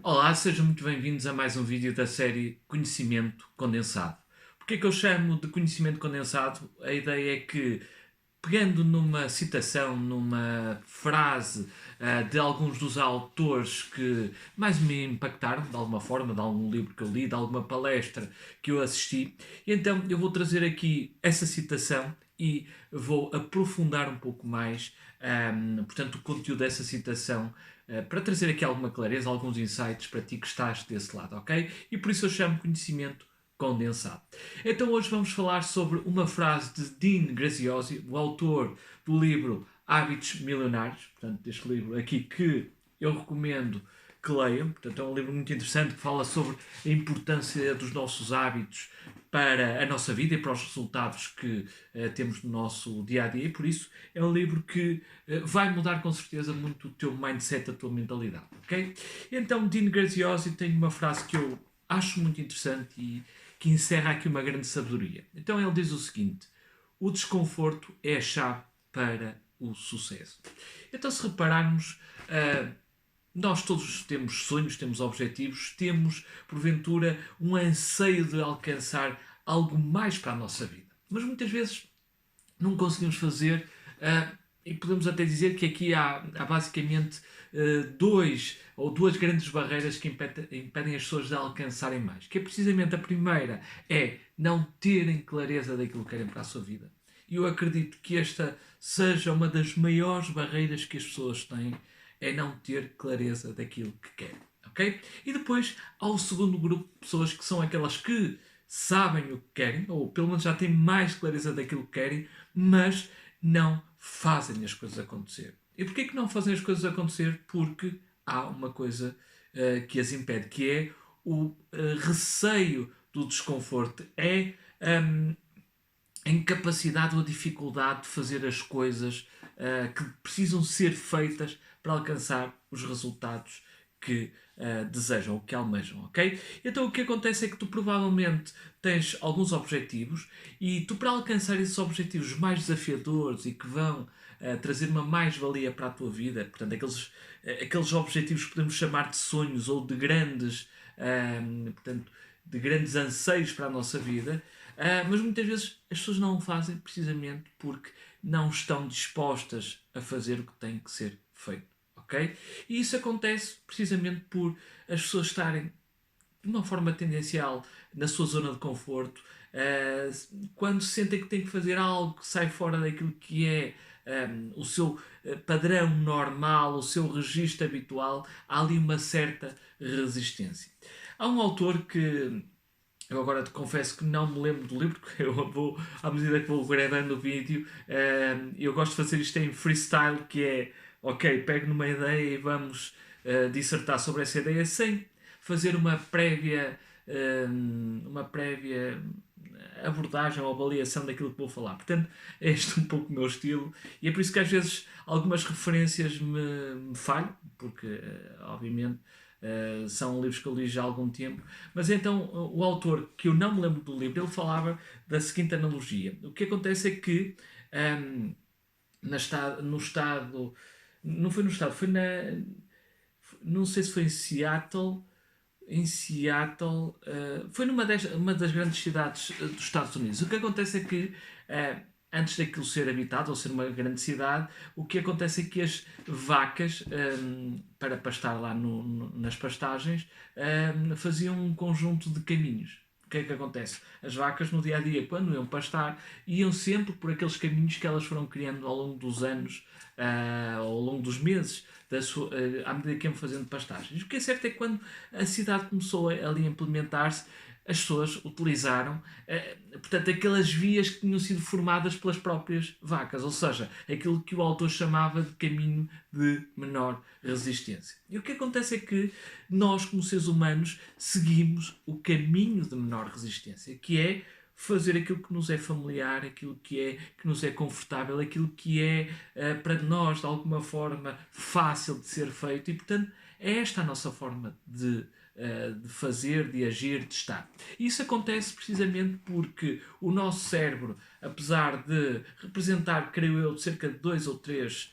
Olá, sejam muito bem-vindos a mais um vídeo da série Conhecimento Condensado. Porque é que eu chamo de conhecimento condensado? A ideia é que, pegando numa citação, numa frase de alguns dos autores que mais me impactaram, de alguma forma, de algum livro que eu li, de alguma palestra que eu assisti, então eu vou trazer aqui essa citação e vou aprofundar um pouco mais, portanto, o conteúdo dessa citação para trazer aqui alguma clareza, alguns insights para ti que estás desse lado, ok? E por isso eu chamo conhecimento condensado. Então hoje vamos falar sobre uma frase de Dean Graziosi, o autor do livro Hábitos Milionários, portanto, deste livro aqui que eu recomendo que leiam. Portanto, é um livro muito interessante que fala sobre a importância dos nossos hábitos para a nossa vida e para os resultados que temos no nosso dia a dia, e por isso é um livro que vai mudar com certeza muito o teu mindset, a tua mentalidade, ok? Então, Dean Graziosi tem uma frase que eu acho muito interessante e que encerra aqui uma grande sabedoria. Então, ele diz o seguinte: o desconforto é a chave para o sucesso. Então, se repararmos, nós todos temos sonhos, temos objetivos, temos, porventura, um anseio de alcançar algo mais para a nossa vida. Mas muitas vezes não conseguimos fazer, e podemos até dizer que aqui há basicamente duas grandes barreiras que impedem as pessoas de alcançarem mais. Que é precisamente a primeira é não terem clareza daquilo que querem para a sua vida. E eu acredito que esta seja uma das maiores barreiras que as pessoas têm, é não ter clareza daquilo que querem, ok? E depois há o segundo grupo de pessoas que são aquelas que sabem o que querem, ou pelo menos já têm mais clareza daquilo que querem, mas não fazem as coisas acontecer. E porquê que não fazem as coisas acontecer? Porque há uma coisa que as impede, que é o receio do desconforto, é a incapacidade ou a dificuldade de fazer as coisas que precisam ser feitas para alcançar os resultados que desejam ou que almejam, ok? Então o que acontece é que tu provavelmente tens alguns objetivos e tu, para alcançar esses objetivos mais desafiadores e que vão trazer uma mais-valia para a tua vida, portanto aqueles objetivos que podemos chamar de sonhos ou de grandes, portanto, de grandes anseios para a nossa vida, mas muitas vezes as pessoas não o fazem precisamente porque não estão dispostas a fazer o que tem que ser feito, ok? E isso acontece precisamente por as pessoas estarem de uma forma tendencial na sua zona de conforto, quando sentem que têm que fazer algo que sai fora daquilo que é o seu padrão normal, o seu registro habitual, há ali uma certa resistência. Há um autor que eu agora te confesso que não me lembro do livro, porque eu vou, à medida que vou gravando o vídeo, eu gosto de fazer isto em freestyle, que é, ok, pego numa ideia e vamos dissertar sobre essa ideia sem fazer uma prévia abordagem ou avaliação daquilo que vou falar. Portanto, é este um pouco o meu estilo e é por isso que às vezes algumas referências me falham, porque obviamente são livros que eu li já há algum tempo, mas então o autor, que eu não me lembro do livro, ele falava da seguinte analogia. O que acontece é que no estado, não foi no estado, foi não sei se foi em Seattle, foi uma das grandes cidades dos Estados Unidos. O que acontece é que antes daquilo ser habitado ou ser uma grande cidade, o que acontece é que as vacas, para pastar lá nas pastagens, faziam um conjunto de caminhos. O que é que acontece? As vacas no dia a dia, quando iam pastar, iam sempre por aqueles caminhos que elas foram criando ao longo dos anos, ao longo dos meses, à medida que iam fazendo pastagens. O que é certo é que quando a cidade começou ali a implementar-se, as pessoas utilizaram, portanto, aquelas vias que tinham sido formadas pelas próprias vacas, ou seja, aquilo que o autor chamava de caminho de menor resistência. E o que acontece é que nós, como seres humanos, seguimos o caminho de menor resistência, que é fazer aquilo que nos é familiar, aquilo que nos é confortável, aquilo que é para nós, de alguma forma, fácil de ser feito, e portanto é esta a nossa forma de fazer, de agir, de estar. E isso acontece precisamente porque o nosso cérebro, apesar de representar, creio eu, cerca de 2 ou 3%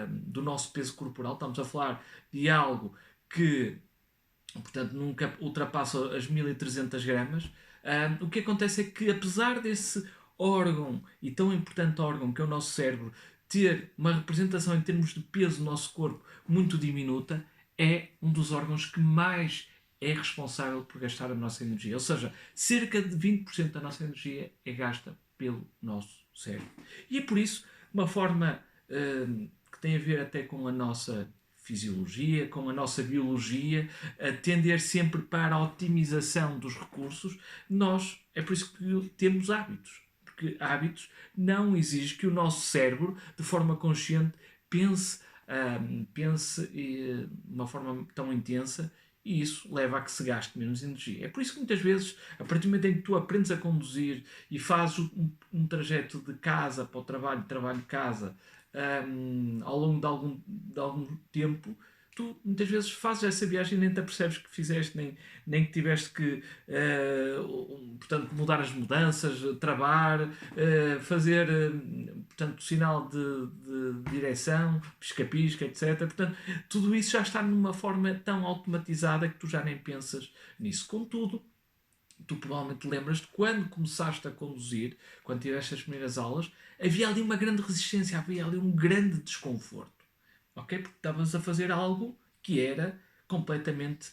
do nosso peso corporal, estamos a falar de algo que, portanto, nunca ultrapassa as 1300 gramas. O que acontece é que, apesar desse órgão, e tão importante órgão que é o nosso cérebro, ter uma representação em termos de peso do nosso corpo muito diminuta, é um dos órgãos que mais é responsável por gastar a nossa energia. Ou seja, cerca de 20% da nossa energia é gasta pelo nosso cérebro. E é por isso, uma forma que tem a ver até com a nossa fisiologia, com a nossa biologia, a tender sempre para a otimização dos recursos, é por isso que temos hábitos. Porque hábitos não exigem que o nosso cérebro, de forma consciente, pense de uma forma tão intensa, e isso leva a que se gaste menos energia. É por isso que muitas vezes, a partir do momento em que tu aprendes a conduzir e fazes um trajeto de casa para o trabalho, trabalho-casa, ao longo de algum tempo, tu muitas vezes fazes essa viagem e nem te apercebes que fizeste, nem que tiveste que portanto, mudar as mudanças, travar, fazer portanto, sinal de direção, pisca-pisca, etc. Portanto, tudo isso já está numa forma tão automatizada que tu já nem pensas nisso. Contudo, tu provavelmente lembras de quando começaste a conduzir, quando tiveste as primeiras aulas, havia ali uma grande resistência, havia ali um grande desconforto. Ok? Porque estavas a fazer algo que era completamente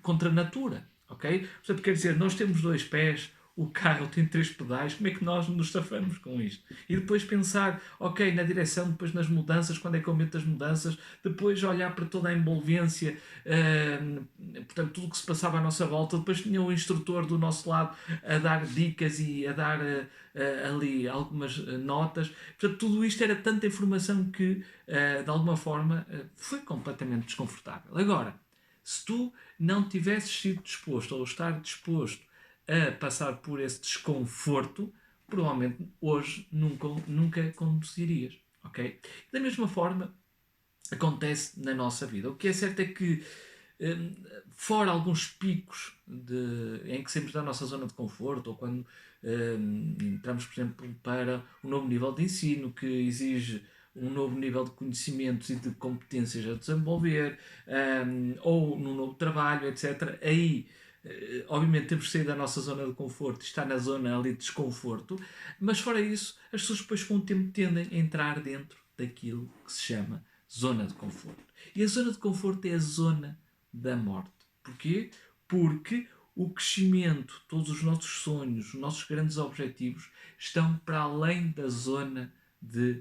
contra a natura. Ok? Portanto, quer dizer, nós temos dois pés, o carro tem três pedais, como é que nós nos safamos com isto? E depois pensar, ok, na direção, depois nas mudanças, quando é que aumento as mudanças, depois olhar para toda a envolvência, portanto, tudo o que se passava à nossa volta, depois tinha o instrutor do nosso lado a dar dicas e a dar ali algumas notas. Portanto, tudo isto era tanta informação que, de alguma forma, foi completamente desconfortável. Agora, se tu não tivesses sido disposto ou estar disposto a passar por esse desconforto, provavelmente hoje nunca conduzirias. Ok? Da mesma forma, acontece na nossa vida. O que é certo é que, fora alguns picos em que saímos da nossa zona de conforto, ou quando entramos, por exemplo, para um novo nível de ensino que exige um novo nível de conhecimentos e de competências a desenvolver, ou num novo trabalho, etc. Aí, obviamente, temos que sair da nossa zona de conforto, está na zona ali de desconforto, mas fora isso, as pessoas depois com o tempo tendem a entrar dentro daquilo que se chama zona de conforto. E a zona de conforto é a zona da morte. Porquê? Porque o crescimento, todos os nossos sonhos, os nossos grandes objetivos estão para além da zona de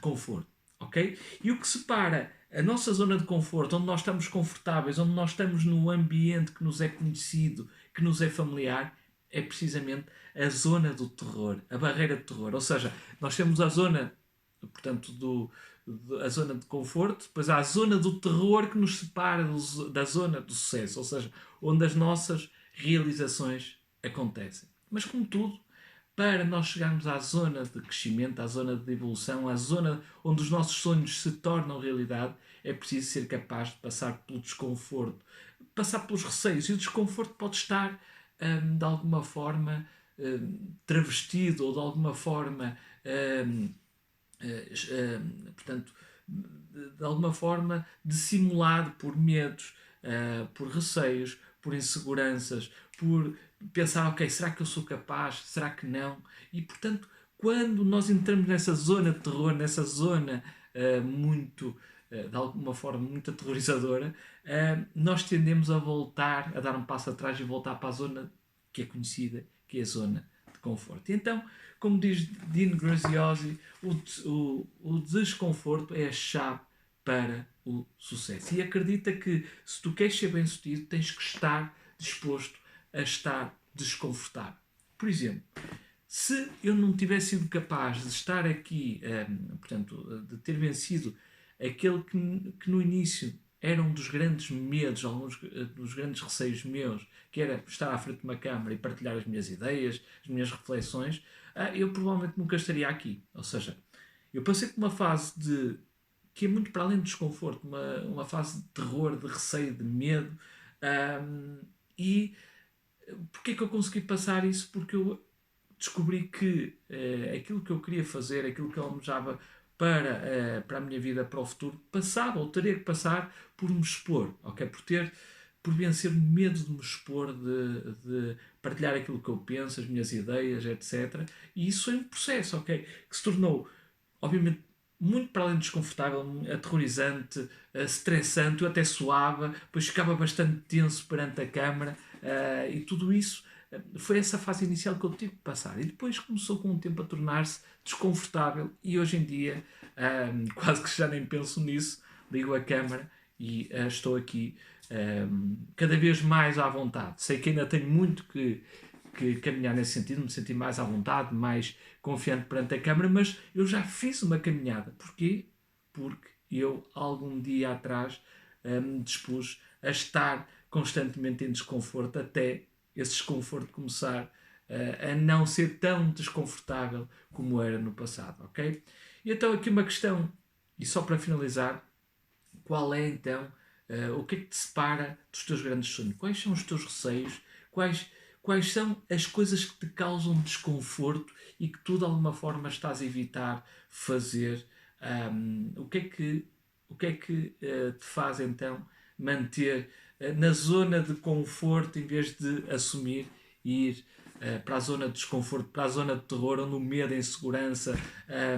conforto. Ok? E o que separa a nossa zona de conforto, onde nós estamos confortáveis, onde nós estamos no ambiente que nos é conhecido, que nos é familiar, é precisamente a zona do terror, a barreira de terror. Ou seja, nós temos a zona, portanto, a zona de conforto, depois há a zona do terror que nos separa da zona do sucesso, ou seja, onde as nossas realizações acontecem. Mas, como tudo, para nós chegarmos à zona de crescimento, à zona de evolução, à zona onde os nossos sonhos se tornam realidade, é preciso ser capaz de passar pelo desconforto, passar pelos receios. E o desconforto pode estar, de alguma forma, travestido, ou de alguma forma, portanto, de alguma forma dissimulado por medos, por receios, por inseguranças, por pensar, ok, será que eu sou capaz? Será que não? E, portanto, quando nós entramos nessa zona de terror, nessa zona de alguma forma, muito aterrorizadora, nós tendemos a voltar, a dar um passo atrás e voltar para a zona que é conhecida, que é a zona de conforto. E então, como diz Dean Graziosi, o desconforto é a chave para o sucesso. E acredita que, se tu queres ser bem-sucedido, tens que estar disposto a estar desconfortável. Por exemplo, se eu não tivesse sido capaz de estar aqui, portanto, de ter vencido aquele que no início era um dos grandes medos, alguns dos grandes receios meus, que era estar à frente de uma câmara e partilhar as minhas ideias, as minhas reflexões, eu provavelmente nunca estaria aqui. Ou seja, eu passei por uma fase que é muito para além do desconforto, uma fase de terror, de receio, de medo, e porquê que eu consegui passar isso? Porque eu descobri que aquilo que eu queria fazer, aquilo que eu almejava para a minha vida, para o futuro, passava ou teria que passar por me expor, ok? Por vencer o medo de me expor, de partilhar aquilo que eu penso, as minhas ideias, etc. E isso foi um processo, ok? Que se tornou, obviamente, muito para além de desconfortável, aterrorizante, estressante, eu até suava, depois ficava bastante tenso perante a câmara, e tudo isso foi essa fase inicial que eu tive que passar. E depois começou com o tempo a tornar-se desconfortável e hoje em dia quase que já nem penso nisso, ligo a câmara e estou aqui cada vez mais à vontade. Sei que ainda tenho muito que caminhar nesse sentido, me sentir mais à vontade, mais confiante perante a câmara, mas eu já fiz uma caminhada. Porquê? Porque eu, algum dia atrás, me dispus a estar constantemente em desconforto até esse desconforto começar a não ser tão desconfortável como era no passado, ok? E então aqui uma questão, e só para finalizar, qual é então, o que é que te separa dos teus grandes sonhos? Quais são os teus receios? Quais, quais são as coisas que te causam desconforto e que tu de alguma forma estás a evitar fazer? O que é que te faz então manter na zona de conforto em vez de assumir e ir para a zona de desconforto, para a zona de terror, onde o medo, a insegurança,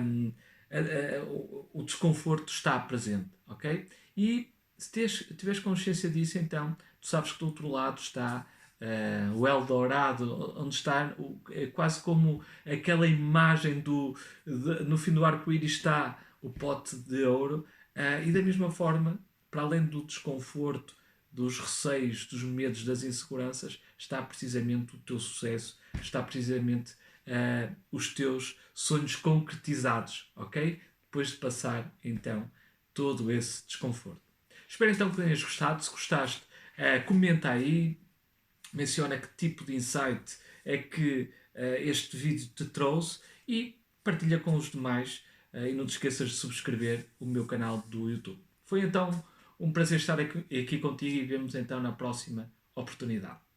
um, o desconforto está presente, ok? E se tiveres consciência disso, então tu sabes que do outro lado está o Eldorado, onde está quase como aquela imagem no fim do arco-íris está o pote de ouro, e da mesma forma, para além do desconforto, dos receios, dos medos, das inseguranças, está precisamente o teu sucesso, está precisamente os teus sonhos concretizados, ok? Depois de passar então todo esse desconforto. Espero então que tenhas gostado. Se gostaste, comenta aí, menciona que tipo de insight é que este vídeo te trouxe e partilha com os demais. E não te esqueças de subscrever o meu canal do YouTube. Foi então um prazer estar aqui contigo e vemos então na próxima oportunidade.